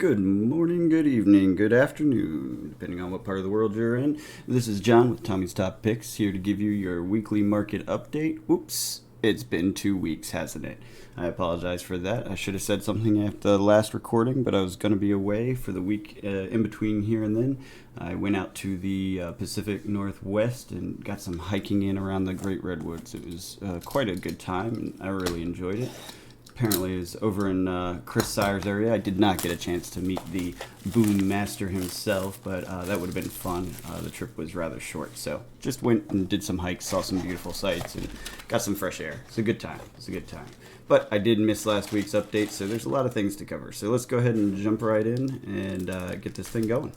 Good morning, good evening, good afternoon, depending on what part of the world you're in. This is John with Tommy's Top Picks, here to give you your weekly market update. Oops, it's been 2 weeks, hasn't it? I apologize for that. I should have said something after the last recording, but I was going to be away for the week in between here and then. I went out to the Pacific Northwest and got some hiking in around the Great Redwoods. It was quite a good time, and I really enjoyed it. Apparently is over in Chris Sire's area. I did not get a chance to meet the boom master himself, but that would have been fun. The trip was rather short, so just went and did some hikes, saw some beautiful sights, and got some fresh air. It's a good time. But I did miss last week's update, so there's a lot of things to cover. So let's go ahead and jump right in and get this thing going.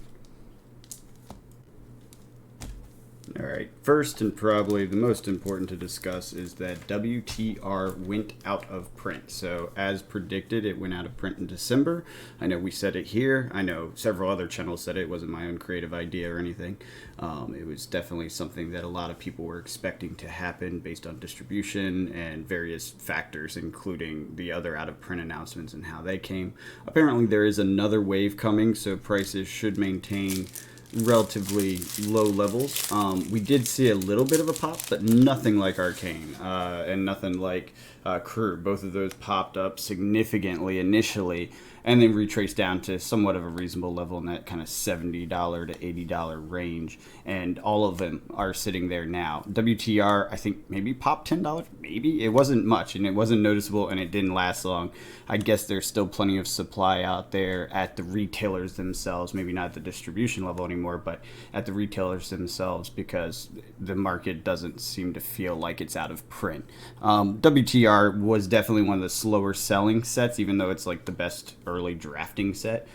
All right, first and probably the most important to discuss is that WTR went out of print. So as predicted, it went out of print in December. I know we said it here. I know several other channels said it. It wasn't my own creative idea or anything. It was definitely something that a lot of people were expecting to happen based on distribution and various factors, including the other out of print announcements and how they came. Apparently there is another wave coming, so prices should maintain relatively low levels. We did see a little bit of a pop, but nothing like Arcane and nothing like Crew. Both of those popped up significantly initially and then retraced down to somewhat of a reasonable level in that kind of $70 to $80 range. And all of them are sitting there now. WTR, I think maybe popped $10. Maybe. It wasn't much and it wasn't noticeable and it didn't last long. I guess there's still plenty of supply out there at the retailers themselves, maybe not at the distribution level anymore, but at the retailers themselves, because the market doesn't seem to feel like it's out of print. WTR was definitely one of the slower selling sets, even though it's like the best early drafting set.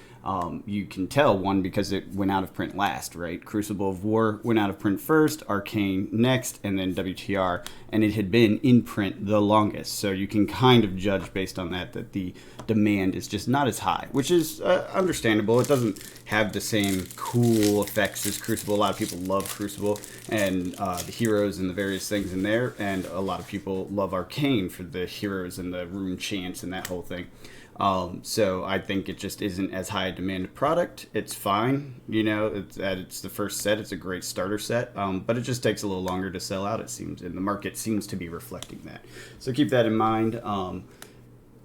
You can tell, one, because it went out of print last, right? Crucible of War went out of print first, Arcane next, and then WTR, and it had been in print the longest. So you can kind of judge based on that the demand is just not as high, which is understandable. It doesn't have the same cool effects as Crucible. A lot of people love Crucible and the heroes and the various things in there, and a lot of people love Arcane for the heroes and the rune chants and that whole thing. So I think it just isn't as high a demand product. It's fine, it's the first set. It's a great starter set, but it just takes a little longer to sell out, it seems, and the market seems to be reflecting that. So keep that in mind.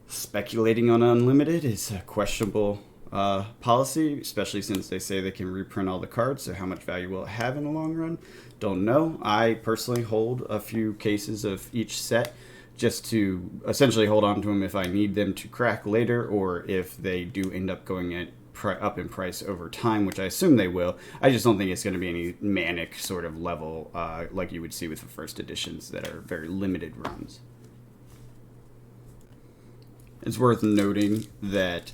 Speculating on Unlimited is a questionable policy, especially since they say they can reprint all the cards. So how much value will it have in the long run? Don't know. I personally hold a few cases of each set, just to essentially hold on to them if I need them to crack later, or if they do end up going up in price over time, which I assume they will. I just don't think it's going to be any manic sort of level like you would see with the first editions that are very limited runs. It's worth noting that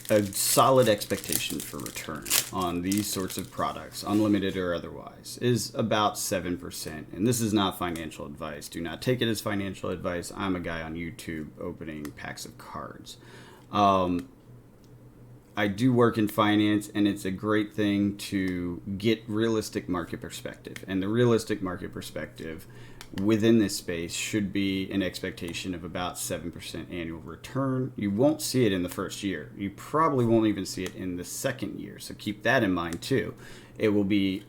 a solid expectation for return on these sorts of products, unlimited or otherwise, is about 7%. And this is not financial advice. Do not take it as financial advice. I'm a guy on YouTube opening packs of cards. I do work in finance, and it's a great thing to get realistic market perspective. And the realistic market perspective within this space should be an expectation of about 7% annual return. You won't see it in the first year. You probably won't even see it in the second year. So keep that in mind too. It will be,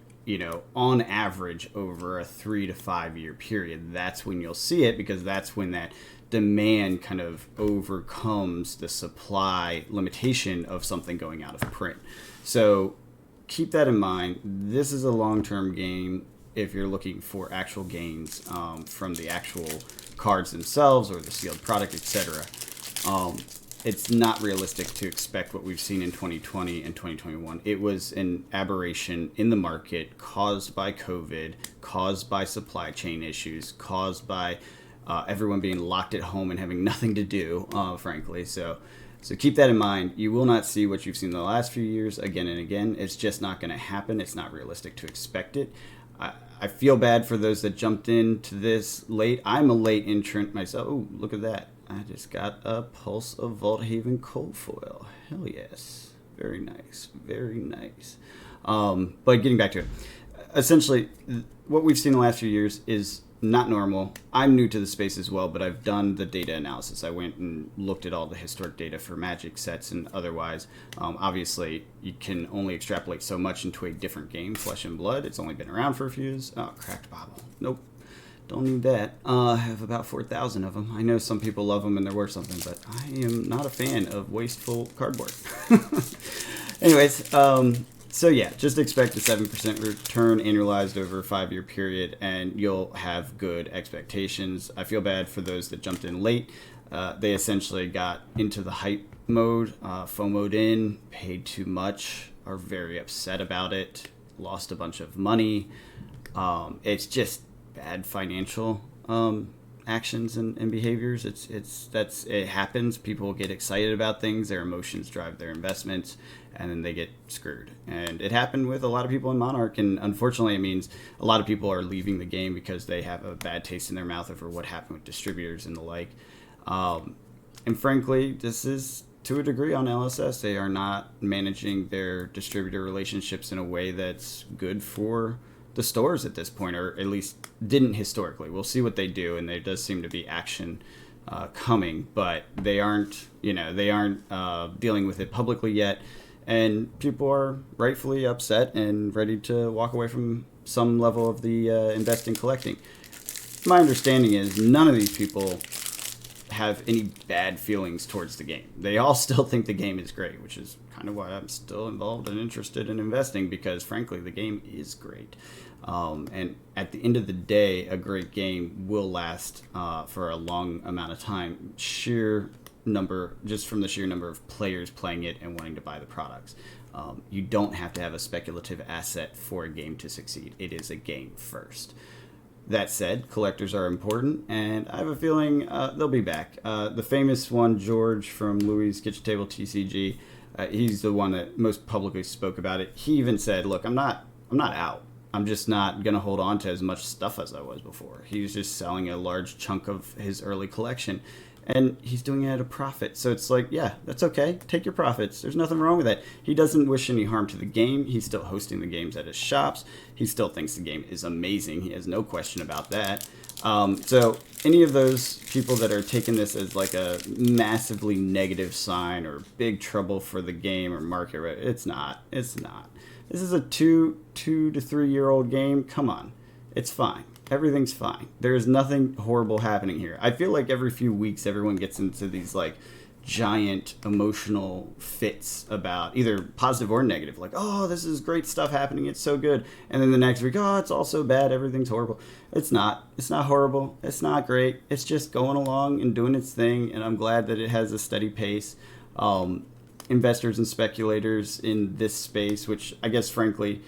on average over a 3 to 5 year period. That's when you'll see it, because that's when that demand kind of overcomes the supply limitation of something going out of print. So keep that in mind. This is a long-term game if you're looking for actual gains from the actual cards themselves or the sealed product, etc. It's not realistic to expect what we've seen in 2020 and 2021. It was an aberration in the market caused by COVID, caused by supply chain issues, caused by everyone being locked at home and having nothing to do, frankly. So keep that in mind. You will not see what you've seen the last few years again and again. It's just not going to happen. It's not realistic to expect it. I feel bad for those that jumped into this late. I'm a late entrant myself. Oh, look at that. I just got a Pulse of Vaulthaven cold foil. Hell yes. Very nice. Very nice. But getting back to it. Essentially, what we've seen the last few years is not normal. I'm new to the space as well, but I've done the data analysis. I went and looked at all the historic data for Magic sets and otherwise. Obviously, you can only extrapolate so much into a different game, Flesh and Blood. It's only been around for a few years. Oh, cracked bobble. Nope. Don't need that. I have about 4,000 of them. I know some people love them and they're worth something, but I am not a fan of wasteful cardboard. Anyways, so yeah, just expect a 7% return annualized over a 5-year period, and you'll have good expectations. I feel bad for those that jumped in late. They essentially got into the hype mode, FOMO'd in, paid too much, are very upset about it, lost a bunch of money. It's just bad financial actions and behaviors. It happens. People get excited about things, their emotions drive their investments, and then they get screwed. And it happened with a lot of people in Monarch, and unfortunately it means a lot of people are leaving the game because they have a bad taste in their mouth over what happened with distributors and the like. And frankly, this is to a degree on LSS. They are not managing their distributor relationships in a way that's good for the stores at this point, or at least didn't historically. We'll see what they do, and there does seem to be action coming, but they aren't dealing with it publicly yet, and people are rightfully upset and ready to walk away from some level of the investing collecting. My understanding is none of these people have any bad feelings towards the game. They all still think the game is great, which is kind of why I'm still involved and interested in investing, because frankly the game is great. And at the end of the day, a great game will last for a long amount of time, just from the sheer number of players playing it and wanting to buy the products. You don't have to have a speculative asset for a game to succeed. It is a game first. That said, collectors are important, and I have a feeling they'll be back. The famous one, George from Louis' Kitchen Table TCG, he's the one that most publicly spoke about it. He even said, "Look, I'm not out. I'm just not going to hold on to as much stuff as I was before." He was just selling a large chunk of his early collection, and he's doing it at a profit. So it's like, yeah, that's okay. Take your profits. There's nothing wrong with that. He doesn't wish any harm to the game. He's still hosting the games at his shops. He still thinks the game is amazing. He has no question about that. So any of those people that are taking this as like a massively negative sign or big trouble for the game or market, it's not. It's not. This is a 2 to 3 year old game. Come on. It's fine. Everything's fine. There is nothing horrible happening here. I feel like every few weeks everyone gets into these like giant emotional fits about either positive or negative. Like, oh, this is great stuff happening. It's so good. And then the next week, oh, it's all so bad. Everything's horrible. It's not. It's not horrible. It's not great. It's just going along and doing its thing. And I'm glad that it has a steady pace. Investors and speculators in this space, which I guess, frankly,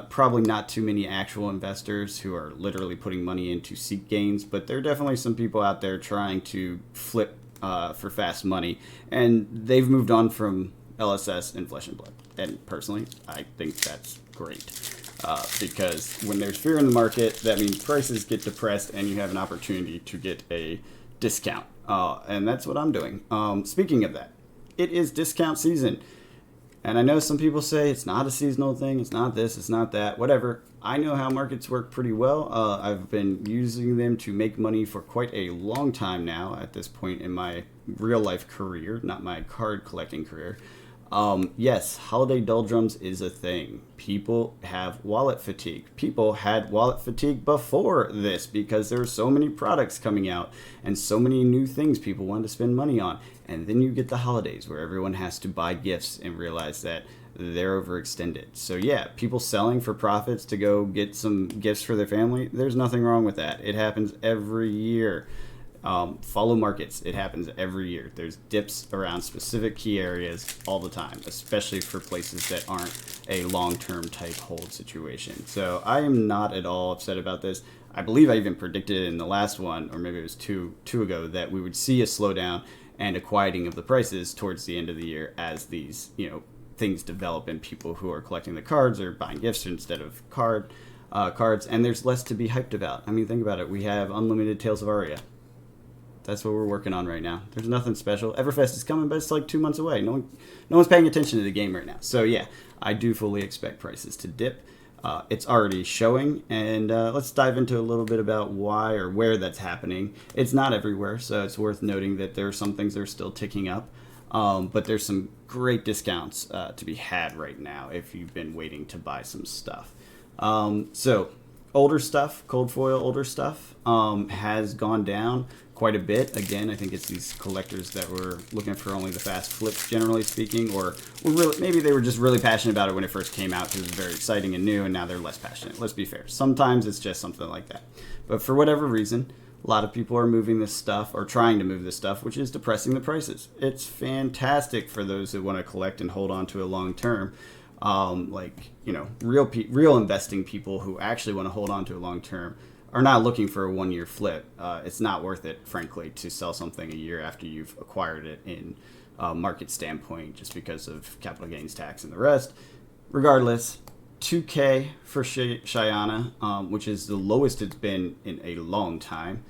probably not too many actual investors who are literally putting money in to seek gains, but there are definitely some people out there trying to flip for fast money, and they've moved on from LSS and Flesh and Blood. And personally, I think that's great, because when there's fear in the market, that means prices get depressed and you have an opportunity to get a discount, and that's what I'm doing. Speaking of that, it is discount season. And I know some people say it's not a seasonal thing, it's not this, it's not that, whatever. I know how markets work pretty well. I've been using them to make money for quite a long time now at this point in my real life career, not my card collecting career. Yes, holiday doldrums is a thing. People have wallet fatigue. People had wallet fatigue before this because there are so many products coming out and so many new things people want to spend money on. And then you get the holidays where everyone has to buy gifts and realize that they're overextended. So yeah, people selling for profits to go get some gifts for their family, there's nothing wrong with that. It happens every year. Follow markets. It happens every year. There's dips around specific key areas all the time, especially for places that aren't a long-term type hold situation. So I am not at all upset about this. I believe I even predicted in the last one, or maybe it was two ago, that we would see a slowdown and a quieting of the prices towards the end of the year as these, things develop and people who are collecting the cards are buying gifts instead of cards, and there's less to be hyped about. I mean, think about it. We have unlimited Tales of Aria. That's what we're working on right now. There's nothing special. Everfest is coming, but it's like 2 months away. No one's paying attention to the game right now. So yeah, I do fully expect prices to dip. it's already showing, and let's dive into a little bit about why or where that's happening. It's not everywhere, so it's worth noting that there are some things that are still ticking up, but there's some great discounts to be had right now if you've been waiting to buy some stuff. So older stuff, cold foil older stuff, has gone down quite a bit. Again, I think it's these collectors that were looking for only the fast flips, generally speaking, or were really, maybe they were just really passionate about it when it first came out because it was very exciting and new, and now they're less passionate. Let's be fair. Sometimes it's just something like that. But for whatever reason, a lot of people are moving this stuff or trying to move this stuff, which is depressing the prices. It's fantastic for those who want to collect and hold on to it long term. Real investing people who actually want to hold on to it long term are not looking for a 1 year flip. It's not worth it, frankly, to sell something a year after you've acquired it in a market standpoint, just because of capital gains tax and the rest. Regardless, 2K for Shayana, which is the lowest it's been in a long time.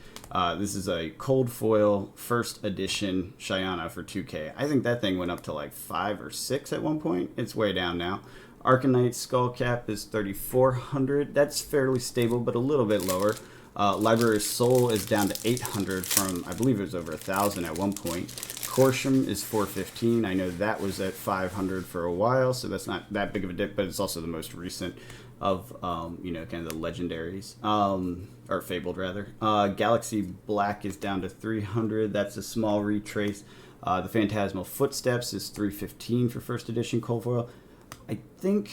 This is a cold foil first edition Shayana for 2K. I think that thing went up to like 5 or 6 at one point. It's way down now. Arcanite Skull Cap is 3,400. That's fairly stable, but a little bit lower. Library Soul is down to 800 from, I believe it was over 1,000 at one point. Corsham is 415. I know that was at 500 for a while, so that's not that big of a dip, but it's also the most recent of, kind of the legendaries, or fabled rather. Galaxy Black is down to 300. That's a small retrace. The Phantasmal Footsteps is 315 for first edition cold foil. I think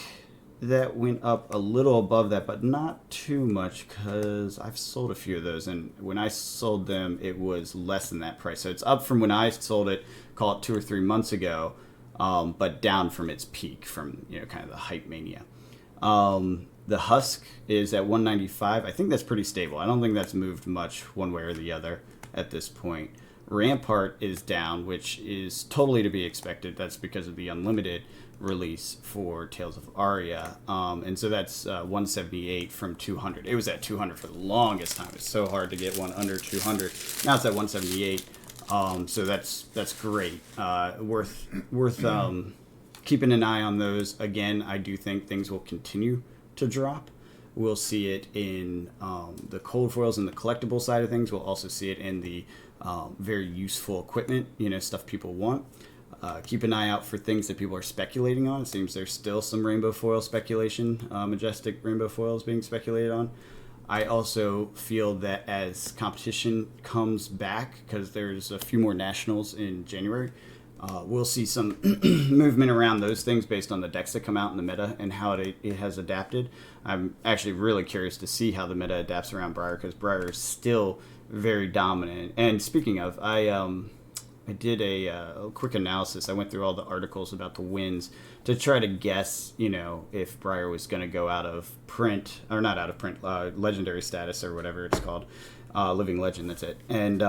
that went up a little above that, but not too much, because I've sold a few of those, and when I sold them, it was less than that price. So it's up from when I sold it, call it 2 or 3 months ago, but down from its peak, from kind of the hype mania. The Husk is at 195. I think that's pretty stable. I don't think that's moved much one way or the other at this point. Rampart is down, which is totally to be expected. That's because of the unlimited release for Tales of Aria, and so that's 178 from 200. It was at 200 for the longest time. It's so hard to get one under 200. Now it's at 178, so that's great. Worth keeping an eye on those. Again, I do think things will continue to drop. We'll see it in the cold foils and the collectible side of things. We'll also see it in the very useful equipment, stuff people want. Keep an eye out for things that people are speculating on. It seems there's still some rainbow foil speculation, majestic rainbow foils being speculated on. I also feel that as competition comes back, because there's a few more nationals in January, we'll see some movement around those things based on the decks that come out in the meta and how it has adapted. I'm actually really curious to see how the meta adapts around Briar, because Briar is still very dominant. And speaking of, I did a quick analysis. I went through all the articles about the wins to try to guess, if Briar was going to go out of print, or not out of print, legendary status or whatever it's called, living legend, that's it. And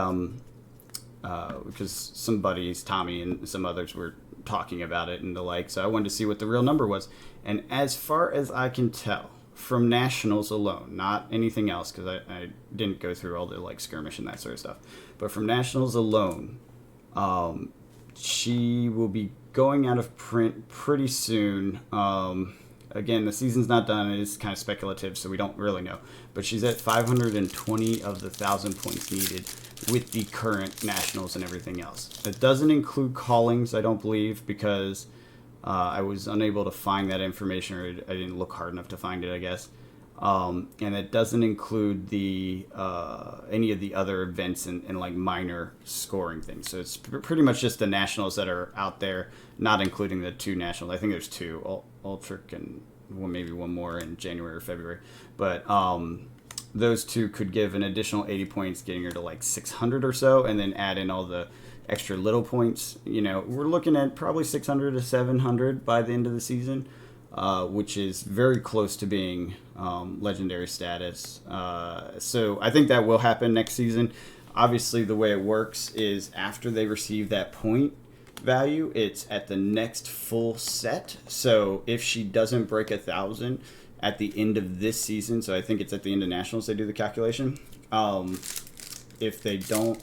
because some buddies, Tommy and some others, were talking about it and the like, so I wanted to see what the real number was. And as far as I can tell, from nationals alone, not anything else, because I didn't go through all the skirmish and that sort of stuff, but from nationals alone, she will be going out of print pretty soon. Again, the season's not done. It is kind of speculative, so we don't really know. But she's at 520 of the 1,000 points needed with the current nationals and everything else. That doesn't include callings, I don't believe, because I was unable to find that information, or I didn't look hard enough to find it, I guess. And it doesn't include the any of the other events and minor scoring things. So it's pretty much just the nationals that are out there, not including the 2 nationals. I think there's 2, Ultric and maybe one more in January or February. But those 2 could give an additional 80 points, getting her to 600 or so, and then add in all the extra little points. We're looking at probably 600 to 700 by the end of the season. Which is very close to being legendary status. So I think that will happen next season. Obviously, the way it works is after they receive that point value, it's at the next full set. So if she doesn't break 1,000 at the end of this season, so I think it's at the end of Nationals they do the calculation. If they don't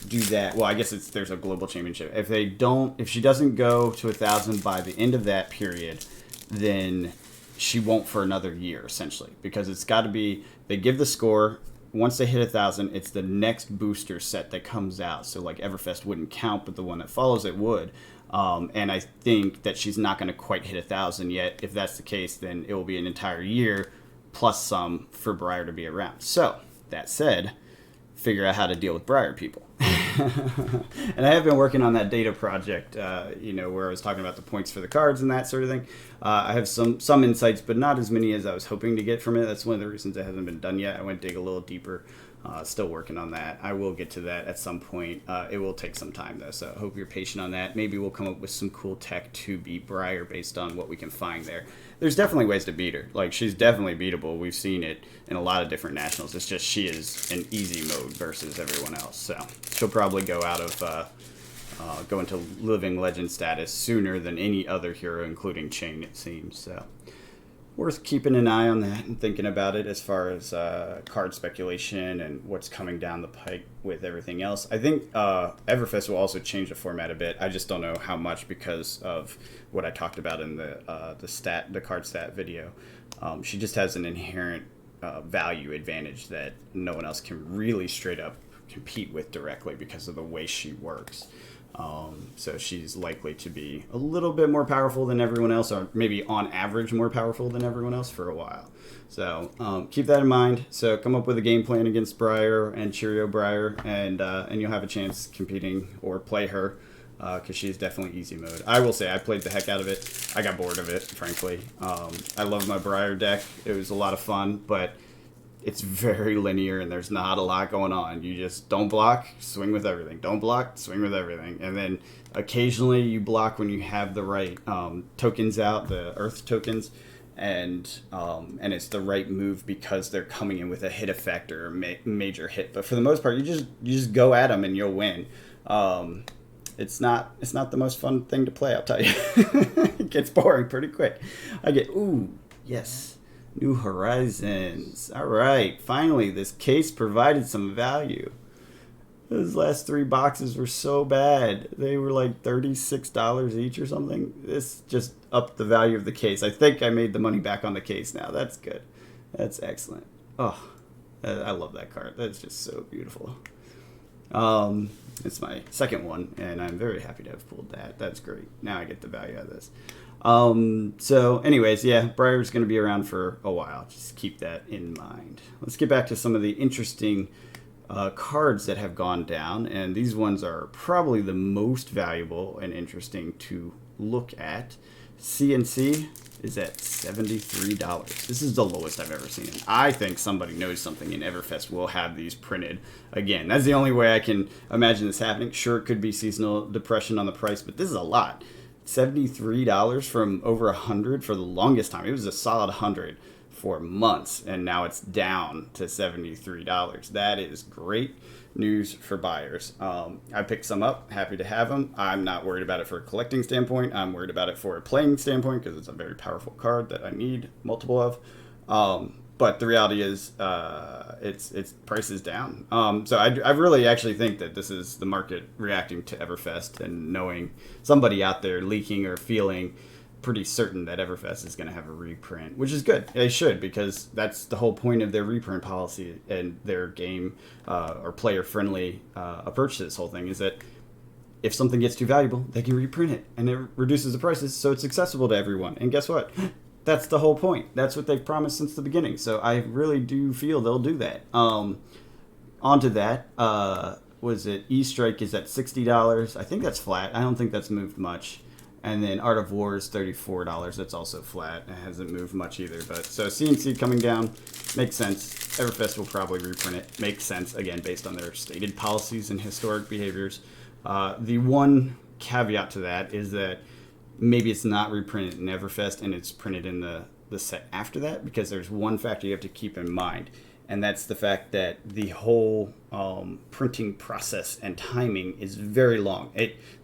do that, well, I guess there's a global championship. If she doesn't go to 1,000 by the end of that period, then she won't for another year, essentially, because it's got to be, they give the score. Once they hit 1,000, it's the next booster set that comes out. So like Everfest wouldn't count, but the one that follows it would. And I think that she's not going to quite hit 1,000 yet. If that's the case, then it will be an entire year plus some for Briar to be around. So that said, figure out how to deal with Briar people. And I have been working on that data project, where I was talking about the points for the cards and that sort of thing. I have some insights, but not as many as I was hoping to get from it. That's one of the reasons it hasn't been done yet. I went dig a little deeper. Still working on that. I will get to that at some point. It will take some time, though, so I hope you're patient on that. Maybe we'll come up with some cool tech to beat Briar based on what we can find there. There's definitely ways to beat her. Like, she's definitely beatable. We've seen it in a lot of different nationals. It's just she is in easy mode versus everyone else. So she'll probably go out of go into living legend status sooner than any other hero, including Chain, it seems. So worth keeping an eye on that and thinking about it as far as card speculation and what's coming down the pike with everything else. I think Everfest will also change the format a bit. I just don't know how much because of what I talked about in the card stat video. She just has an inherent value advantage that no one else can really straight up compete with directly because of the way she works. So she's likely to be a little bit more powerful than everyone else, or maybe on average more powerful than everyone else for a while. So keep that in mind. So come up with a game plan against Briar and Cheerio Briar, and you'll have a chance competing or play her, because she's definitely easy mode. I will say I played the heck out of it. I got bored of it, frankly. I love my Briar deck. It was a lot of fun, but it's very linear and there's not a lot going on. You just don't block, swing with everything. Don't block, swing with everything. And then occasionally you block when you have the right tokens out, the earth tokens, and it's the right move because they're coming in with a hit effect or a major hit. But for the most part, you just go at them and you'll win. It's not the most fun thing to play, I'll tell you. It gets boring pretty quick. Yes. New Horizons. All right. Finally, this case provided some value. Those last 3 boxes were so bad. They were like $36 each or something. This just upped the value of the case. I think I made the money back on the case now. That's good. That's excellent. Oh, I love that card. That's just so beautiful. It's my second one, and I'm very happy to have pulled that. That's great. Now I get the value out of this. So anyways, yeah, Briar's going to be around for a while. Just keep that in mind. Let's get back to some of the interesting cards that have gone down, and these ones are probably the most valuable and interesting to look at. CNC is at $73. This is the lowest I've ever seen it. I think somebody knows something, and Everfest will have these printed again. That's the only way I can imagine this happening. Sure, it could be seasonal depression on the price, but this is a lot. $73 from over $100 for the longest time. It was a solid $100 for months, and now it's down to $73. That is great news for buyers. I picked some up, happy to have them. I'm not worried about it for a collecting standpoint. I'm worried about it for a playing standpoint because it's a very powerful card that I need multiple of. But the reality is, its price is down. So I really actually think that this is the market reacting to Everfest and knowing somebody out there leaking or feeling pretty certain that Everfest is going to have a reprint, which is good. They should, because that's the whole point of their reprint policy and their game or player-friendly approach to this whole thing is that if something gets too valuable, they can reprint it, and it reduces the prices so it's accessible to everyone. And guess what? That's the whole point. That's what they've promised since the beginning. So I really do feel they'll do that. Onto that, was it E-Strike is at $60. I think that's flat. I don't think that's moved much. And then Art of War is $34. That's also flat. It hasn't moved much either. But so CNC coming down makes sense. Everfest will probably reprint it. Makes sense, again, based on their stated policies and historic behaviors. The one caveat to that is that maybe it's not reprinted in Everfest and it's printed in the set after that, because there's one factor you have to keep in mind, and that's the fact that the whole printing process and timing is very long.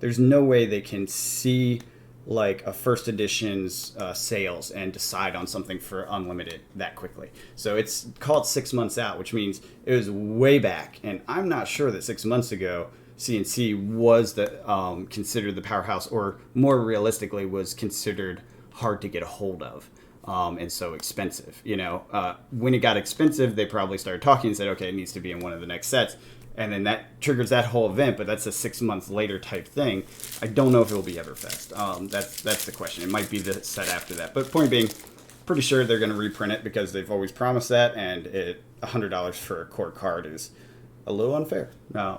There's no way they can see like a first edition's sales and decide on something for unlimited that quickly. So it's called 6 months out, which means it was way back, and I'm not sure that 6 months ago CNC was considered the powerhouse, or more realistically was considered hard to get a hold of. and so expensive. When it got expensive, they probably started talking and said, okay, it needs to be in one of the next sets. And then that triggers that whole event, but that's a 6 months later type thing. I don't know if it will be Everfest. That's the question. It might be the set after that. But point being, pretty sure they're going to reprint it because they've always promised that, and $100 for a core card is a little unfair,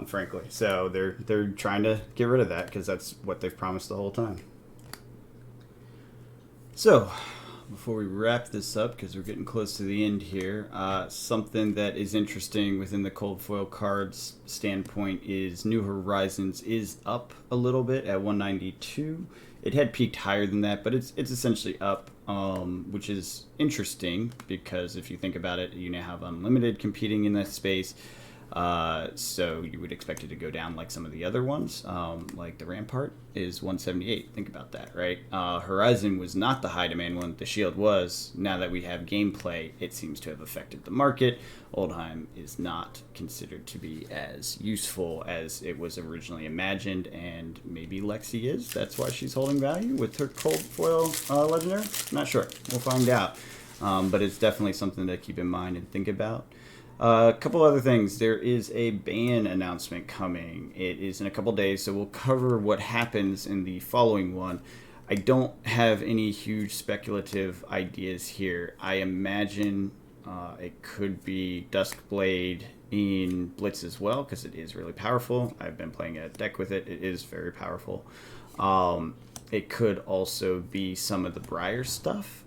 frankly. So they're trying to get rid of that because that's what they've promised the whole time. So, before we wrap this up, because we're getting close to the end here, something that is interesting within the cold foil cards standpoint is New Horizons is up a little bit at 192. It had peaked higher than that, but it's essentially up, which is interesting because if you think about it, you now have Unlimited competing in that space. So you would expect it to go down like some of the other ones, like the Rampart is 178. Think about that, right? Horizon was not the high demand one. The Shield was. Now that we have gameplay, it seems to have affected the market. Oldhim is not considered to be as useful as it was originally imagined, and maybe Lexi is. That's why she's holding value with her cold foil legendary. Not sure. We'll find out. But it's definitely something to keep in mind and think about. A couple other things. There is a ban announcement coming. It is in a couple days, so we'll cover what happens in the following one. I don't have any huge speculative ideas here. I imagine it could be Duskblade in Blitz as well, because it is really powerful. I've been playing a deck with it. It is very powerful. It could also be some of the Briar stuff.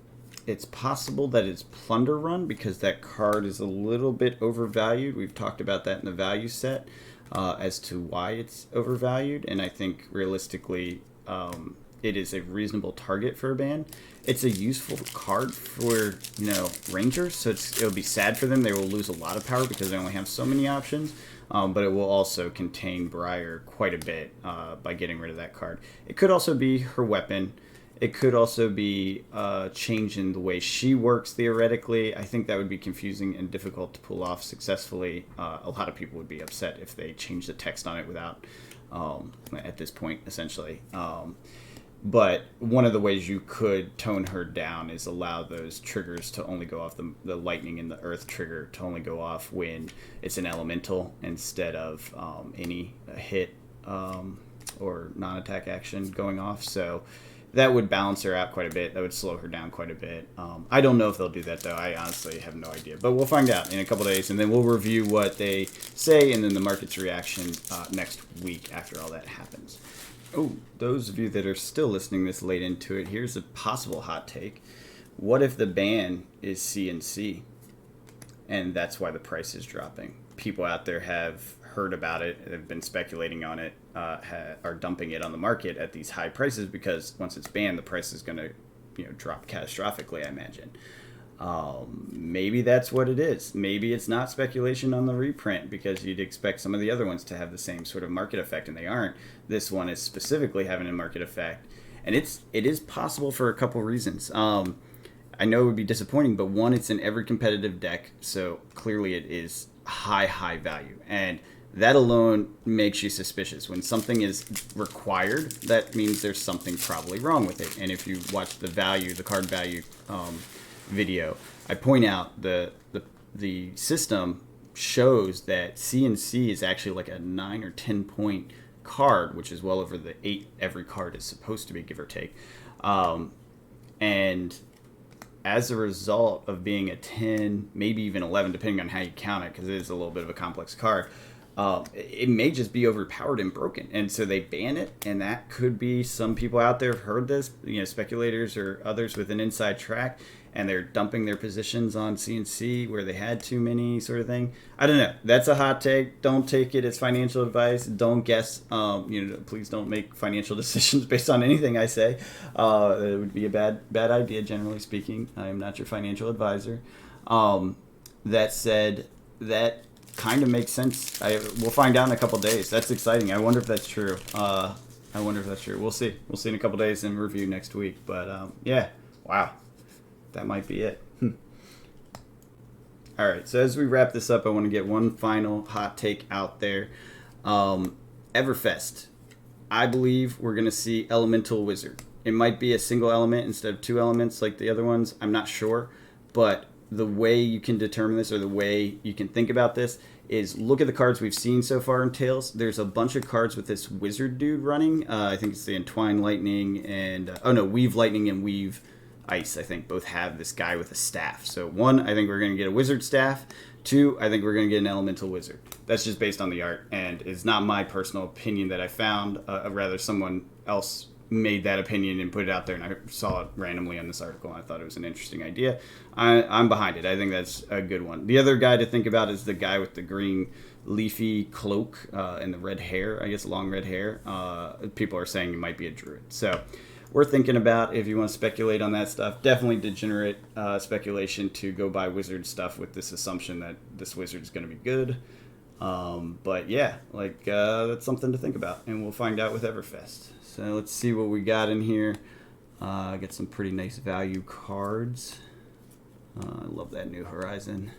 It's possible that it's Plunder Run because that card is a little bit overvalued. We've talked about that in the value set as to why it's overvalued, and I think realistically it is a reasonable target for a ban. It's a useful card for Rangers, so it'll be sad for them. They will lose a lot of power because they only have so many options, but it will also contain Briar quite a bit by getting rid of that card. It could also be her weapon. It could also be changing the way she works theoretically. I think that would be confusing and difficult to pull off successfully. A lot of people would be upset if they changed the text on it without, at this point, essentially. But one of the ways you could tone her down is allow those triggers to only go off, the lightning and the earth trigger to only go off when it's an elemental instead of any hit or non-attack action going off. So that would balance her out quite a bit. That would slow her down quite a bit. I don't know if they'll do that, though. I honestly have no idea. But we'll find out in a couple days, and then we'll review what they say and then the market's reaction next week after all that happens. Oh, those of you that are still listening this late into it, here's a possible hot take. What if the ban is CNC, and that's why the price is dropping? People out there have heard about it, have been speculating on it, are dumping it on the market at these high prices because once it's banned, the price is going to drop catastrophically, I imagine. Maybe that's what it is. Maybe it's not speculation on the reprint because you'd expect some of the other ones to have the same sort of market effect, and they aren't. This one is specifically having a market effect, and it is possible for a couple reasons. I know it would be disappointing, but one, it's in every competitive deck, so clearly it is high value, and that alone makes you suspicious. When something is required, that means there's something probably wrong with it. And if you watch the card value video, I point out the system shows that CNC is actually like a 9 or 10 point card, which is well over the 8 every card is supposed to be, give or take. And as a result of being a 10, maybe even 11, depending on how you count it, because it is a little bit of a complex card, it may just be overpowered and broken. And so they ban it, and that could be some people out there have heard this, speculators or others with an inside track, and they're dumping their positions on CNC where they had too many sort of thing. I don't know. That's a hot take. Don't take it as financial advice. Don't guess. Please don't make financial decisions based on anything I say. It would be a bad idea, generally speaking. I am not your financial advisor. That said, that kind of makes sense. We'll find out in a couple days. That's exciting. I wonder if that's true. We'll see. We'll see in a couple days and review next week. But yeah, wow. That might be it. All right, so as we wrap this up, I want to get one final hot take out there. Everfest. I believe we're going to see Elemental Wizard It might be a single element instead of 2 elements like the other ones. I'm not sure. But the way you can determine this, or the way you can think about this, is look at the cards we've seen so far in Tales. There's a bunch of cards with this wizard dude running. I think it's the Entwine Lightning and... Weave Lightning and Weave Ice, I think, both have this guy with a staff. So 1, I think we're going to get a wizard staff. 2, I think we're going to get an elemental wizard. That's just based on the art, and it's not my personal opinion that I found. Rather, someone else made that opinion and put it out there, and I saw it randomly on this article, and I thought it was an interesting idea. I'm behind it. I think that's a good one. The other guy to think about is the guy with the green leafy cloak and the red hair, I guess long red hair. People are saying he might be a druid. So we're thinking about, if you want to speculate on that stuff, definitely degenerate speculation to go buy wizard stuff with this assumption that this wizard is going to be good. But yeah, that's something to think about, and we'll find out with Everfest. So let's see what we got in here. Got some pretty nice value cards. I love that New Horizon.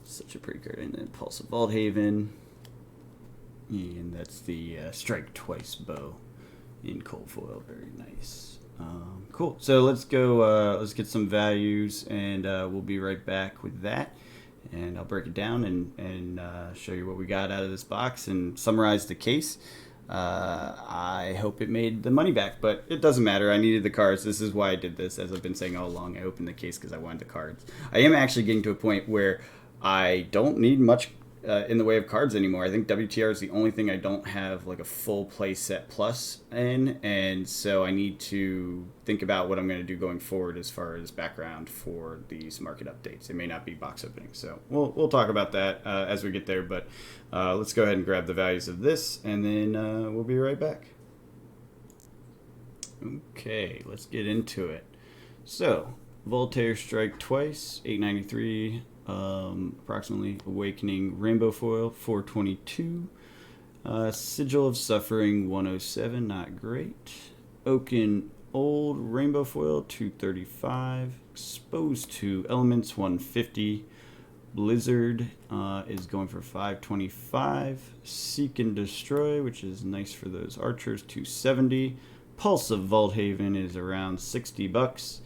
Such a pretty card. And then Pulse of Vaulthaven. And that's the Strike Twice bow in cold foil. Very nice. Cool. So let's go. Let's get some values, and we'll be right back with that. And I'll break it down and show you what we got out of this box and summarize the case. I hope it made the money back, but it doesn't matter. I needed the cards. This is why I did this, as I've been saying all along. I opened the case because I wanted the cards. I am actually getting to a point where I don't need much in the way of cards anymore. I think WTR is the only thing I don't have like a full play set plus in, and so I need to think about what I'm going to do going forward as far as background for these market updates. It may not be box openings, so we'll talk about that as we get there, but let's go ahead and grab the values of this, and then we'll be right back. Okay, let's get into it. So, Voltaire Strike Twice, $8.93. Approximately Awakening Rainbow Foil, $4.22. Sigil of Suffering, $107, not great. Oaken Old Rainbow Foil, $2.35. Exposed to Elements, $150. Blizzard is going for $5.25. Seek and Destroy, which is nice for those archers, $2.70. Pulse of Vaulthaven is around $60.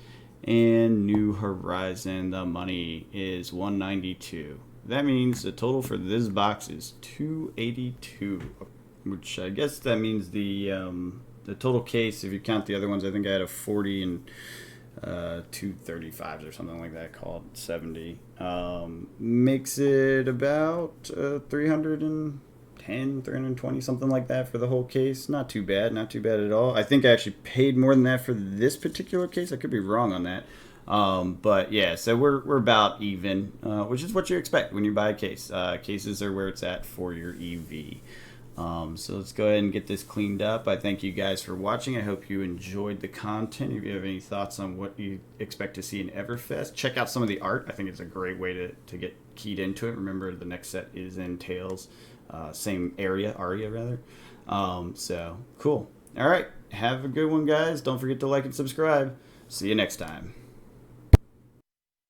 And New Horizon, the money is $192. That means the total for this box is $282, which I guess that means the total case, if you count the other ones, I think I had a 40 and 235s or something like that, called 70. Makes it about 310, 320, something like that for the whole case. Not too bad at all. I think I actually paid more than that for this particular case. I could be wrong on that. But yeah, so we're about even, which is what you expect when you buy a case. Cases are where it's at for your EV. So let's go ahead and get this cleaned up. I thank you guys for watching. I hope you enjoyed the content. If you have any thoughts on what you expect to see in Everfest, check out some of the art. I think it's a great way to get keyed into it. Remember, the next set is in Tales. Same aria rather. So cool. All right, have a good one, guys. Don't forget to like and subscribe. See you next time.